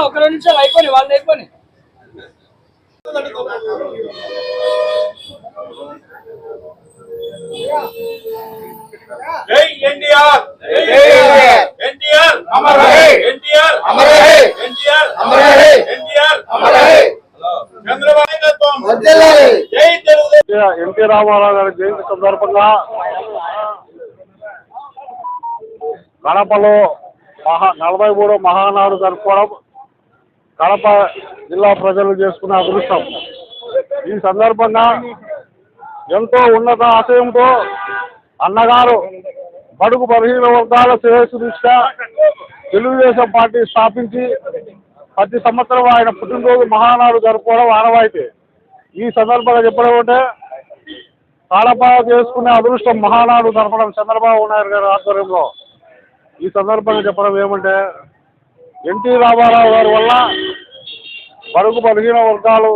ఒక 2 నిమిషాలు అయిపోయి వాళ్ళు అయిపోయి జై ఎన్టీఆర్ ఎన్టీఆర్ అమర్ రహే ఎన్టీఆర్ అమర్ రహే ఎన్టీఆర్ అమర్ రహే ఎన్టీఆర్ అమర్ రహే చంద్రబాబు నాయకత్వం వర్ధిల్లాలి జై తెలుగుదేశం ఎన్టీ రామారావు గారి జయంతి సందర్భంగా కడపలో 43వ మహానాడు జరుపుకోవడం కడప జిల్లా ప్రజలు చేసుకున్న అదృష్టం. ఈ సందర్భంగా ఎంతో ఉన్నత ఆశయంతో అన్నగారు బడుగు బలహీన వర్గాల శ్రేయస్సు దృష్ట్యా తెలుగుదేశం పార్టీ స్థాపించి ప్రతి సంవత్సరం ఆయన పుట్టినరోజు మహానాడు జరుపుకోవడం ఆనవాయితీ. ఈ సందర్భంగా చెప్పడం అంటే కడప చేసుకునే అదృష్టం మహానాడు జరపడం చంద్రబాబు నాయుడు గారి ఆధ్వర్యంలో. ఈ సందర్భంగా చెప్పడం ఏమంటే ఎన్టీ రామారావు గారి వల్ల బడుగు బలహీన వర్గాలు,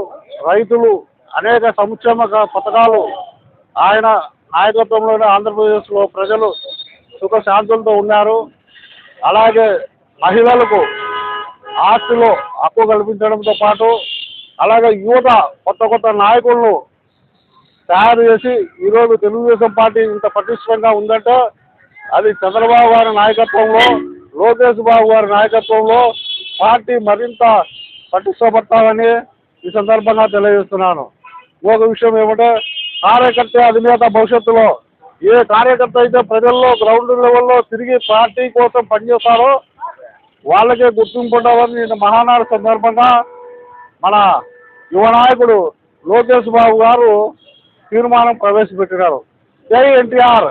రైతులు అనేక సంక్షేమ పథకాలు ఆయన నాయకత్వంలోనే ఆంధ్రప్రదేశ్లో ప్రజలు సుఖశాంతులతో ఉన్నారు. అలాగే మహిళలకు ఆస్తిలో హక్కు కల్పించడంతో పాటు అలాగే యువత కొత్త నాయకులను తయారు చేసి ఈరోజు తెలుగుదేశం పార్టీ ఇంత పటిష్టంగా ఉందంటే అది చంద్రబాబు గారి నాయకత్వంలో, లోకేష్ బాబు గారి నాయకత్వంలో పార్టీ మరింత పటిష్టపడతామని ఈ సందర్భంగా తెలియజేస్తున్నాను. ఒక విషయం ఏమంటే కార్యకర్త అధినేత భవిష్యత్తులో ఏ కార్యకర్త అయితే ప్రజల్లో గ్రౌండ్ లెవెల్లో తిరిగి పార్టీ కోసం పనిచేస్తారో వాళ్ళకే గుర్తింపు ఉండాలని నేను మహానాడు సందర్భంగా మన యువ నాయకుడు లోకేష్ బాబు గారు తీర్మానం ప్రవేశపెట్టినారు. జై ఎన్టీఆర్.